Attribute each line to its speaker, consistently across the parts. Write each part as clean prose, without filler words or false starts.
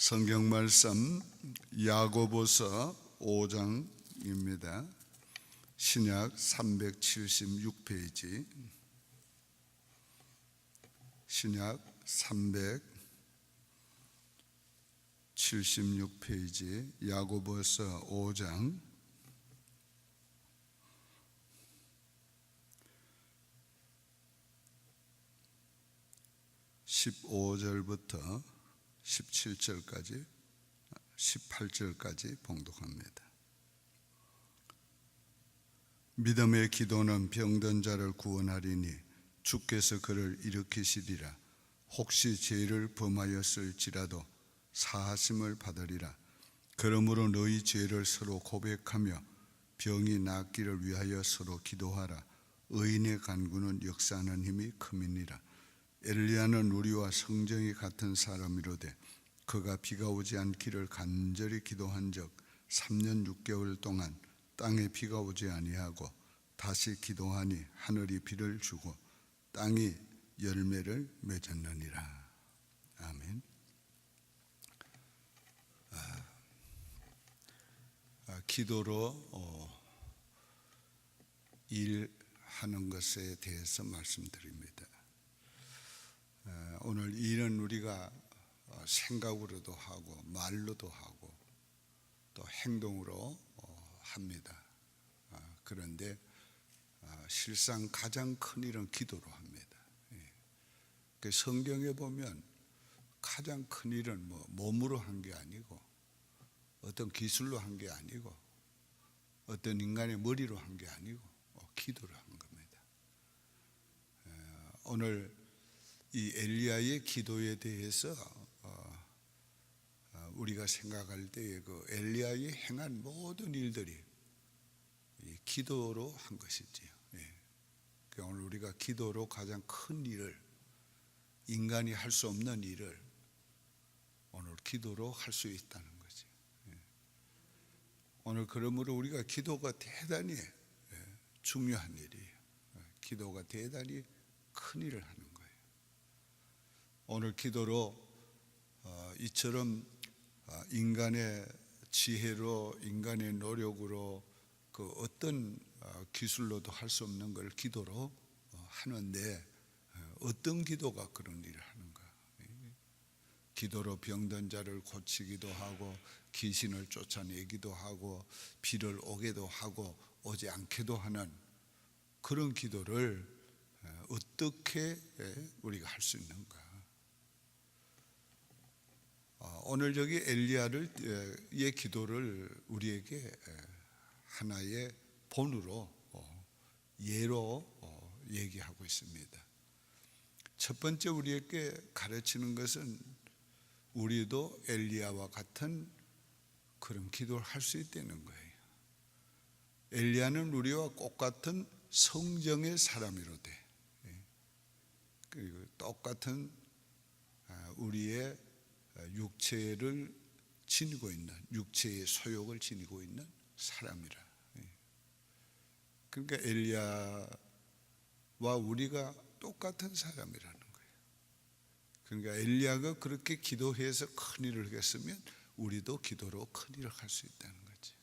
Speaker 1: 성경 말씀 야고보서 5장입니다. 신약 376페이지. 신약 376페이지 야고보서 5장 15절부터 17절까지 18절까지 봉독합니다. 믿음의 기도는 병든 자를 구원하리니 주께서 그를 일으키시리라. 혹시 죄를 범하였을지라도 사하심을 받으리라. 그러므로 너희 죄를 서로 고백하며 병이 낫기를 위하여 서로 기도하라. 의인의 간구는 역사하는 힘이 큼이니라. 엘리야는 우리와 성정이 같은 사람이로되 그가 비가 오지 않기를 간절히 기도한즉 3년 6개월 동안 땅에 비가 오지 아니하고 다시 기도하니 하늘이 비를 주고 땅이 열매를 맺었느니라. 아멘. 기도로 일하는 것에 대해서 말씀드립니다. 오늘 일은 우리가 생각으로도 하고 말로도 하고 또 행동으로 합니다. 그런데 실상 가장 큰 일은 기도로 합니다. 성경에 보면 가장 큰 일은 몸으로 한 게 아니고 어떤 기술로 한 게 아니고 어떤 인간의 머리로 한 게 아니고 기도로 한 겁니다. 오늘 이 엘리야의 기도에 대해서 우리가 생각할 때에 그 엘리야의 행한 모든 일들이 기도로 한 것이지요. 오늘 우리가 기도로 가장 큰 일을, 인간이 할 수 없는 일을 오늘 기도로 할 수 있다는 거죠. 오늘 그러므로 우리가 기도가 대단히 중요한 일이에요. 기도가 대단히 큰 일을 하는 거예요. 오늘 기도로 이처럼 인간의 지혜로, 인간의 노력으로 그 어떤 기술로도 할 수 없는 걸 기도로 하는데 어떤 기도가 그런 일을 하는가? 기도로 병든 자를 고치기도 하고 귀신을 쫓아내기도 하고 비를 오게도 하고 오지 않게도 하는 그런 기도를 어떻게 우리가 할 수 있는가? 오늘 여기 엘리야의 기도를 우리에게 하나의 본으로 예로 얘기하고 있습니다. 첫 번째 우리에게 가르치는 것은 우리도 엘리야와 같은 그런 기도를 할 수 있다는 거예요. 엘리야는 우리와 똑같은 성정의 사람이로되 그리고 똑같은 우리의 육체를 지니고 있는, 육체의 소욕을 지니고 있는 사람이라. 그러니까 엘리야와 우리가 똑같은 사람이라는 거예요. 그러니까 엘리야가 그렇게 기도해서 큰 일을 했으면 우리도 기도로 큰 일을 할 수 있다는 거지.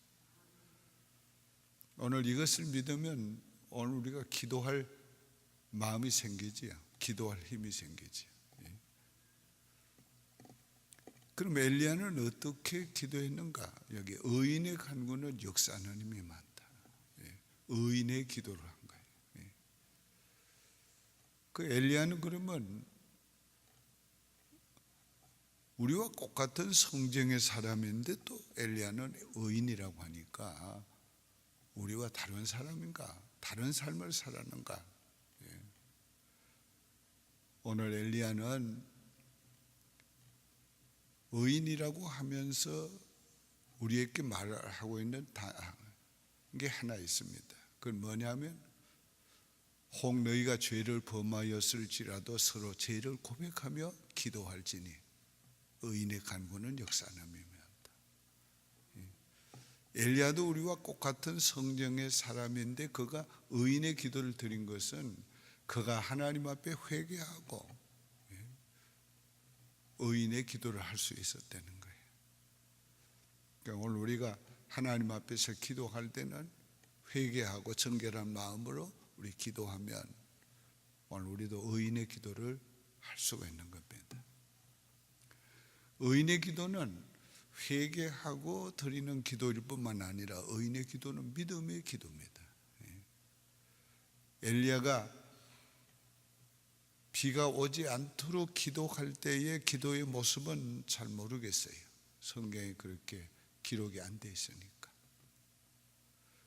Speaker 1: 오늘 이것을 믿으면 오늘 우리가 기도할 마음이 생기지요. 기도할 힘이 생기지요. 그럼 엘리야는 어떻게 기도했는가? 여기 의인의 간구는 역사하는 힘이 많다. 의인의 기도를 한 거예요. 그 엘리야는 그러면 우리와 똑같은 성정의 사람인데 또 엘리야는 의인이라고 하니까 우리와 다른 사람인가? 다른 삶을 살았는가? 오늘 엘리야는 의인이라고 하면서 우리에게 말하고 있는 게 하나 있습니다. 그건 뭐냐면 혹 너희가 죄를 범하였을지라도 서로 죄를 고백하며 기도할지니 의인의 간구는 역사하는 힘이 한다. 엘리야도 우리와 똑같은 성정의 사람인데 그가 의인의 기도를 드린 것은 그가 하나님 앞에 회개하고 의인의 기도를 할 수 있었다는 거예요. 그러니까 오늘 우리가 하나님 앞에서 기도할 때는 회개하고 정결한 마음으로 우리 기도하면 오늘 우리도 의인의 기도를 할 수가 있는 겁니다. 의인의 기도는 회개하고 드리는 기도일 뿐만 아니라 의인의 기도는 믿음의 기도입니다. 엘리야가 비가 오지 않도록 기도할 때의 기도의 모습은 잘 모르겠어요. 성경에 그렇게 기록이 안 돼 있으니까.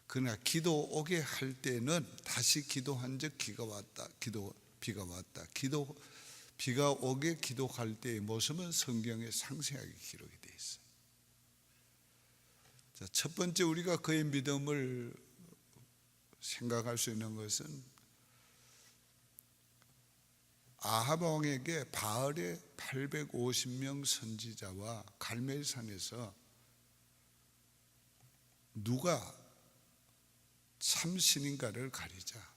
Speaker 1: 그러나 기도 오게 할 때는 다시 기도한 적 비가 왔다. 비가 오게 기도할 때의 모습은 성경에 상세하게 기록이 돼 있어요. 자, 첫 번째 우리가 그의 믿음을 생각할 수 있는 것은 아합 왕에게 바알의 850명 선지자와 갈멜산에서 누가 참신인가를 가리자.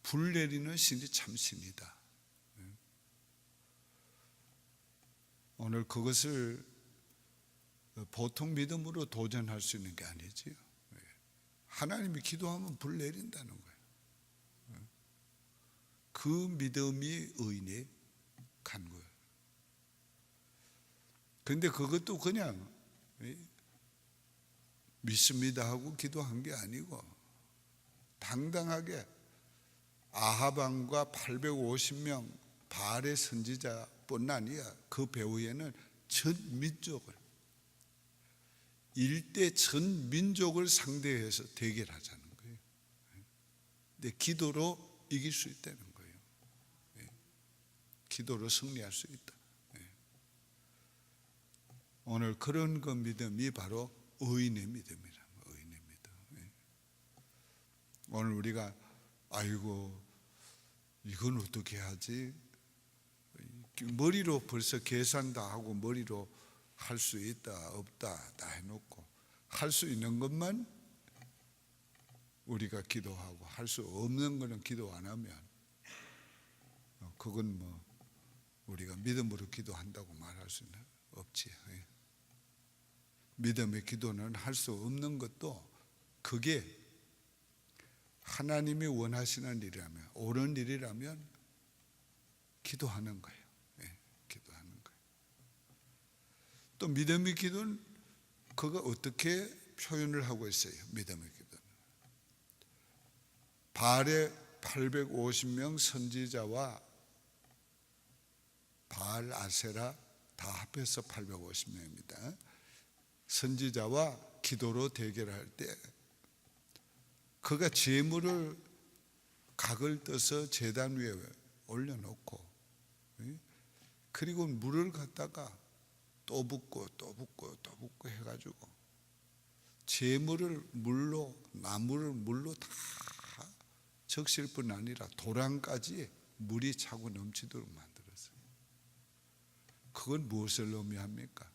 Speaker 1: 불 내리는 신이 참신이다. 오늘 그것을 보통 믿음으로 도전할 수 있는 게 아니지요. 하나님이 기도하면 불 내린다는 거예요. 그 믿음이 의인이 간 거예요. 그런데 그것도 그냥 믿습니다 하고 기도한 게 아니고 당당하게 아합 왕과 850명 바알의 선지자뿐 아니라 그 배후에는 전 민족을 일대 전 민족을 상대해서 대결하자는 거예요. 근데 기도로 이길 수 있다는 거예요. 기도로 승리할 수 있다. 오늘 그런 그 믿음이 바로 의인의 믿음이라. 의인의 믿음. 오늘 우리가 아이고 이건 어떻게 하지? 머리로 벌써 계산 다 하고 머리로 할 수 있다 없다 다 해놓고 할 수 있는 것만 우리가 기도하고 할 수 없는 거는 기도 안 하면 그건 뭐 우리가 믿음으로 기도한다고 말할 수는 없지. 믿음의 기도는 할 수 없는 것도 그게 하나님이 원하시는 일이라면 옳은 일이라면 기도하는 거예요. 기도하는 거예요. 또 믿음의 기도는 그가 어떻게 표현을 하고 있어요? 믿음의 기도는 바알의 850명 선지자와 바알 아세라 다 합해서 850명입니다. 선지자와 기도로 대결할 때 그가 제물을 각을 떠서 제단 위에 올려놓고 그리고 물을 갖다가 또 붓고 또 붓고 또 붓고 해가지고 제물을 물로 나무를 물로 다 적실 뿐 아니라 도랑까지 물이 차고 넘치도록 만들었어요. 그건 무엇을 의미합니까?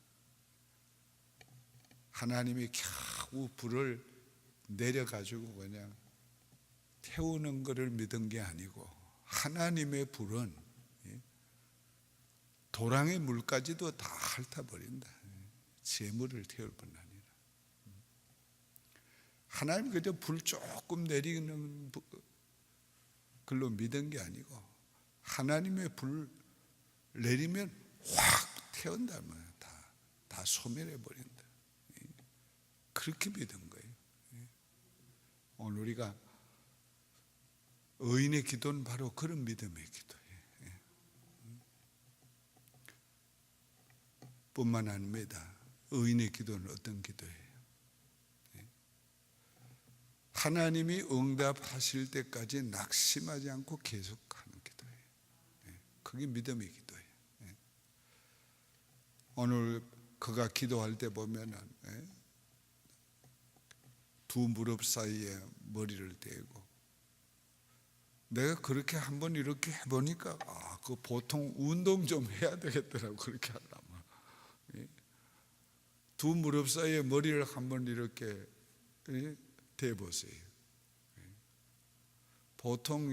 Speaker 1: 하나님이 겨우 불을 내려가지고 그냥 태우는 것을 믿은 게 아니고 하나님의 불은 도랑의 물까지도 다 핥아버린다. 재물을 태울 뿐 아니라 하나님 그저 불 조금 내리는 걸로 믿은 게 아니고 하나님의 불 내리면 확 태운다면 다 소멸해버린다. 그렇게 믿은 거예요. 오늘 우리가 의인의 기도는 바로 그런 믿음의 기도예요. 뿐만 아닙니다. 의인의 기도는 어떤 기도예요? 하나님이 응답하실 때까지 낙심하지 않고 계속하는 기도예요. 그게 믿음의 기도예요. 오늘 그가 기도할 때 보면은 두 무릎 사이에 머리를 대고 내가 그렇게 한번 이렇게 해보니까 그 보통 운동 좀 해야 되겠더라고. 그렇게 하려면 두 무릎 사이에 머리를 한번 이렇게 대보세요. 보통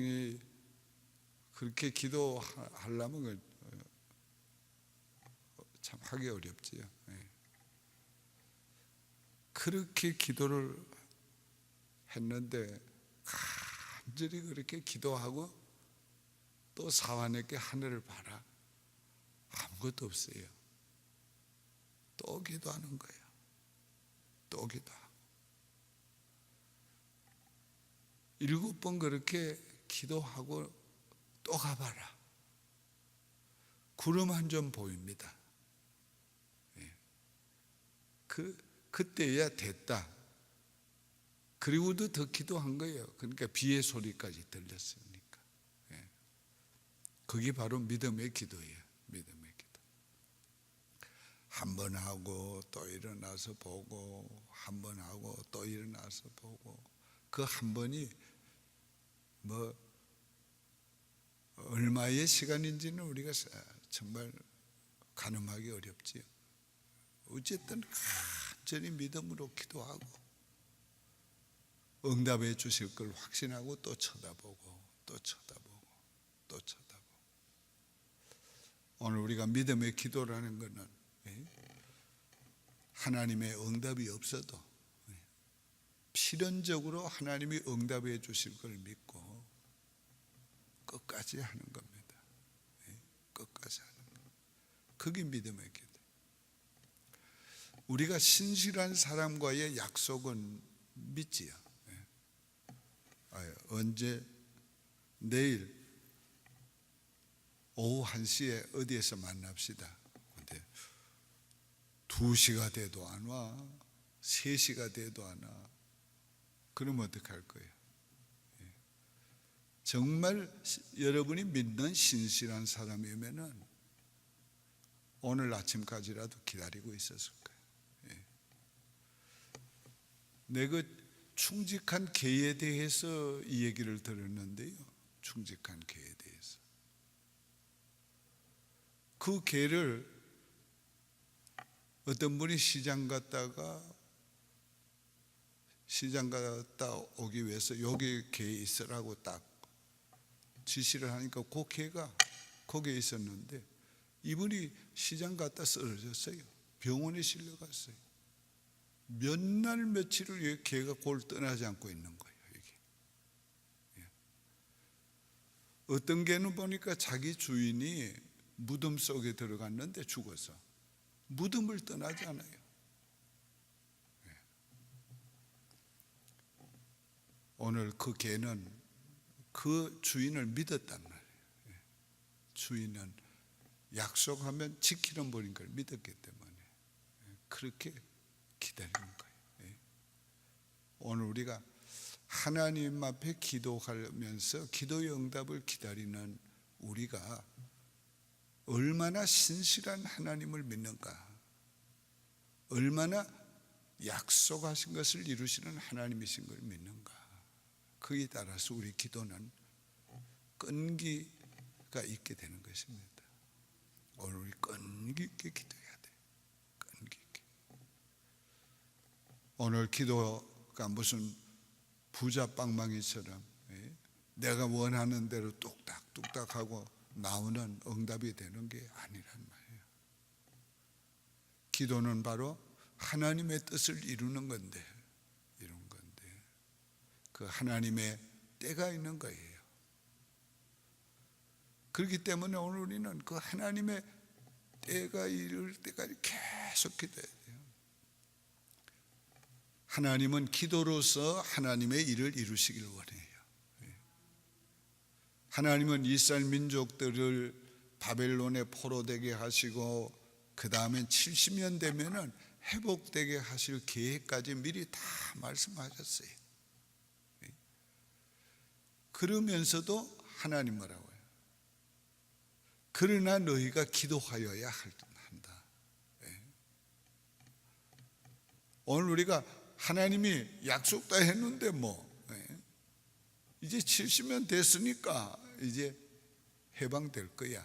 Speaker 1: 그렇게 기도하려면 참 하기 어렵지요. 그렇게 기도를 했는데 간절히 그렇게 기도하고 또 사환에게 하늘을 봐라. 아무것도 없어요. 또 기도하는 거예요. 또 기도하고 7번 그렇게 기도하고 또 가봐라. 구름 한 점 보입니다. 그때야 됐다. 그리고도 더 기도한 거예요. 그러니까 비의 소리까지 들렸으니까. 그게 바로 믿음의 기도예요. 믿음의 기도. 한 번 하고 또 일어나서 보고, 한 번 하고 또 일어나서 보고, 그 한 번이 뭐 얼마의 시간인지는 우리가 정말 가늠하기 어렵지요. 어쨌든 간절히 믿음으로 기도하고 응답해 주실 걸 확신하고 또 쳐다보고 또 쳐다보고 또 쳐다보고. 오늘 우리가 믿음의 기도라는 것은 하나님의 응답이 없어도 필연적으로 하나님이 응답해 주실 걸 믿고 끝까지 하는 겁니다. 끝까지 하는 것. 그게 믿음의 기도. 우리가 신실한 사람과의 약속은 믿지요. 언제 내일 오후 1시에 어디에서 만납시다. 근데 2시가 돼도 안 와. 3시가 돼도 안 와. 그러면 어떡할 거예요? 정말 여러분이 믿는 신실한 사람이면은 오늘 아침까지라도 기다리고 있었을 거예요. 내가 충직한 계에 대해서 이 얘기를 들었는데요. 충직한 계에 대해서. 그 계를 어떤 분이 시장 갔다 오기 위해서 여기 개 있으라고 딱 지시를 하니까 그 개가 거기에 있었는데 이분이 시장 갔다 쓰러졌어요. 병원에 실려갔어요. 몇 날 며칠을 개가 골 떠나지 않고 있는 거예요. 여기. 어떤 개는 보니까 자기 주인이 무덤 속에 들어갔는데 죽어서 무덤을 떠나지 않아요. 오늘 그 개는 그 주인을 믿었단 말이에요. 주인은 약속하면 지키는 분인 걸 믿었기 때문에 그렇게 기다리는 거예요. 오늘 우리가 하나님 앞에 기도하면서 기도의 응답을 기다리는 우리가 얼마나 신실한 하나님을 믿는가, 얼마나 약속하신 것을 이루시는 하나님이신 걸 믿는가, 그에 따라서 우리 기도는 끈기가 있게 되는 것입니다. 오늘 우리 끈기 있게 기도해야 돼. 끈기 있게. 오늘 기도가 무슨 부자 빵망이처럼 내가 원하는 대로 뚝딱 하고 나오는 응답이 되는 게 아니란 말이에요. 기도는 바로 하나님의 뜻을 이루는 건데 그 하나님의 때가 있는 거예요. 그렇기 때문에 오늘 우리는 그 하나님의 때가 이룰 때까지 계속 기도해야 돼요. 하나님은 기도로서 하나님의 일을 이루시길 원해요. 하나님은 이스라엘 민족들을 바벨론에 포로되게 하시고 그 다음엔 70년 되면은 회복되게 하실 계획까지 미리 다 말씀하셨어요. 그러면서도 하나님 뭐라고 해요? 그러나 너희가 기도하여야 한다. 오늘 우리가 하나님이 약속 다 했는데 이제 70년 됐으니까 이제 해방될 거야.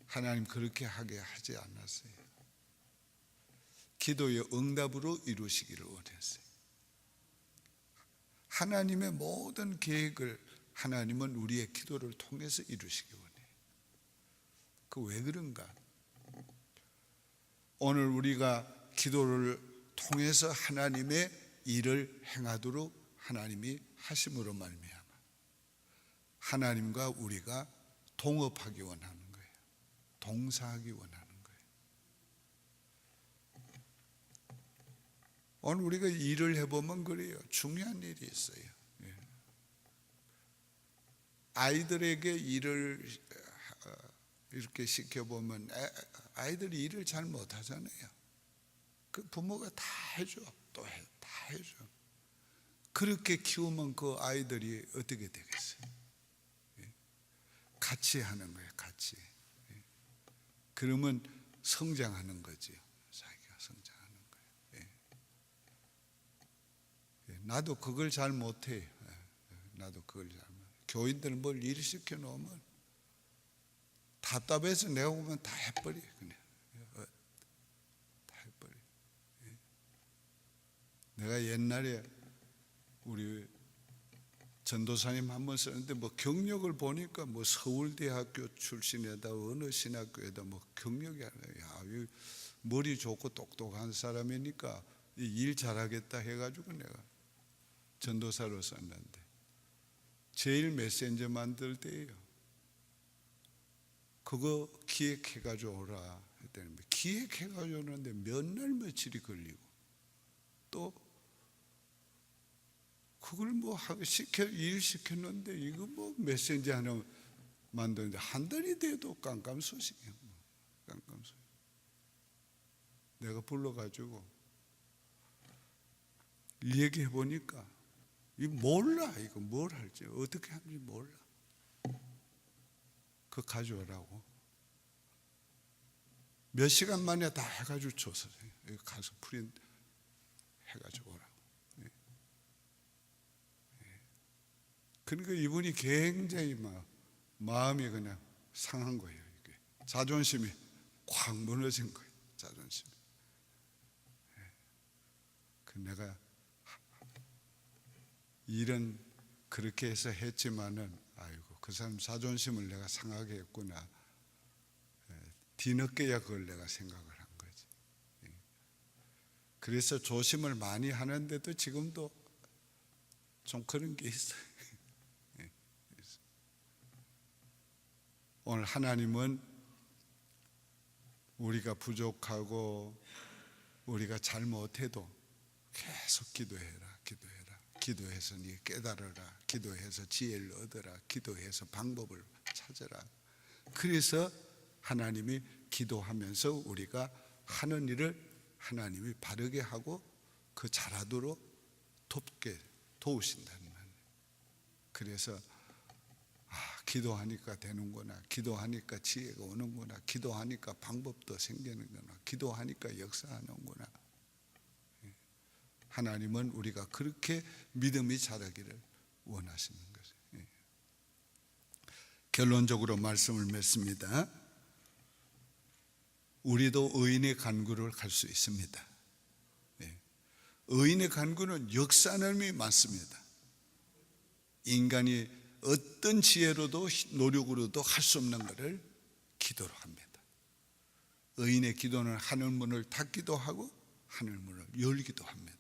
Speaker 1: 하나님 그렇게 하게 하지 않았어요. 기도의 응답으로 이루시기를 원했어요. 하나님의 모든 계획을 하나님은 우리의 기도를 통해서 이루시기 원해요. 그 왜 그런가? 오늘 우리가 기도를 통해서 하나님의 일을 행하도록 하나님이 하심으로 말미암아 하나님과 우리가 동업하기 원하는 거예요. 동사하기 원하는 거예요. 오늘 우리가 일을 해보면 그래요. 중요한 일이 있어요. 아이들에게 일을 이렇게 시켜보면 아이들이 일을 잘 못하잖아요. 그 부모가 다 해줘. 또 해. 다 해줘. 그렇게 키우면 그 아이들이 어떻게 되겠어요? 같이 하는 거예요. 같이. 그러면 성장하는 거죠. 자기가 성장하는 거예요. 나도 그걸 잘 못해요. 나도 그걸 잘 못해요. 교인들은 뭘 일 시켜놓으면 답답해서 내가 보면 다 해버려. 그냥 다 해버려. 내가 옛날에 우리 전도사님 한 번 썼는데 뭐 경력을 보니까 뭐 서울대학교 출신에다 어느 신학교에다 뭐 경력이 아니에요. 머리 좋고 똑똑한 사람이니까 일 잘하겠다 해가지고 내가 전도사로 썼는데 제일 메신저 만들 때예요. 그거 기획해가지고 오라 했더니 기획해가지고 오는데 몇 날 며칠이 걸리고 또 그걸 뭐 일 시켰는데 이거 뭐 메신저 하나 만드는데 한 달이 돼도 깜깜소식이에요. 깜깜소식. 내가 불러가지고 얘기해 보니까 이 몰라. 이거 뭘 할지 어떻게 하는지 몰라. 그거 가져오라고 몇 시간 만에 다 해가지고 줬어요. 여기 가서 프린트 해가지고 오라고. 그러니까 이분이 굉장히 막 마음이 그냥 상한 거예요. 이게 자존심이 확 무너진 거예요. 자존심이. 그 내가 일은 그렇게 해서 했지만은 아이고 그 사람 자존심을 내가 상하게 했구나. 뒤늦게야 그걸 내가 생각을 한 거지. 그래서 조심을 많이 하는데도 지금도 좀 그런 게 있어요. 오늘 하나님은 우리가 부족하고 우리가 잘못해도 계속 기도해라. 기도해서 네 깨달아라. 기도해서 지혜를 얻어라. 기도해서 방법을 찾아라. 그래서 하나님이 기도하면서 우리가 하는 일을 하나님이 바르게 하고 그 잘하도록 도우신다는 말이에요. 그래서 기도하니까 되는구나. 기도하니까 지혜가 오는구나. 기도하니까 방법도 생기는구나. 기도하니까 역사하는구나. 하나님은 우리가 그렇게 믿음이 자라기를 원하시는 것이에요. 결론적으로 말씀을 맺습니다. 우리도 의인의 간구를 갈 수 있습니다. 의인의 간구는 역사함이 많습니다. 인간이 어떤 지혜로도 노력으로도 할 수 없는 것을 기도로 합니다. 의인의 기도는 하늘문을 닫기도 하고 하늘문을 열기도 합니다.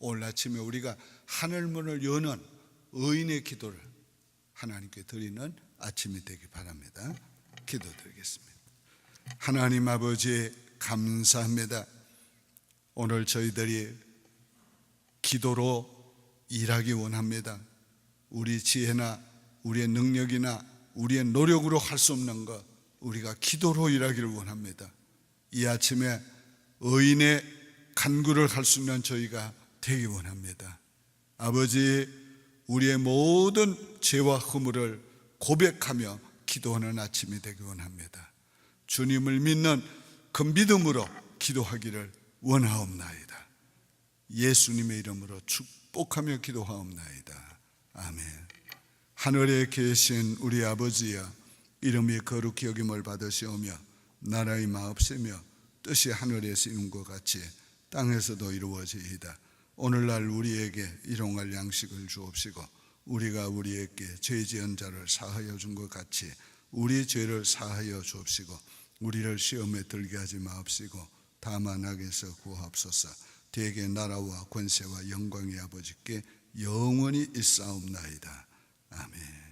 Speaker 1: 오늘 아침에 우리가 하늘문을 여는 의인의 기도를 하나님께 드리는 아침이 되기 바랍니다. 기도드리겠습니다. 하나님 아버지 감사합니다. 오늘 저희들이 기도로 일하기 원합니다. 우리 지혜나 우리의 능력이나 우리의 노력으로 할 수 없는 것 우리가 기도로 일하기를 원합니다. 이 아침에 의인의 간구를 할 수 있는 저희가 되기 원합니다. 아버지 우리의 모든 죄와 허물을 고백하며 기도하는 아침이 되기 원합니다. 주님을 믿는 그 믿음으로 기도하기를 원하옵나이다. 예수님의 이름으로 축복하며 기도하옵나이다. 아멘. 하늘에 계신 우리 아버지여, 이름이 거룩히 여김을 받으시오며 나라의 마옵시며 뜻이 하늘에서 이룬 것 같이 땅에서도 이루어지이다. 오늘날 우리에게 일용할 양식을 주옵시고 우리가 우리에게 죄 지은 자를 사하여 준 것 같이 우리 죄를 사하여 주옵시고 우리를 시험에 들게 하지 마옵시고 다만 악에서 구하옵소서. 대개 나라와 권세와 영광의 아버지께 영원히 있사옵나이다. 아멘.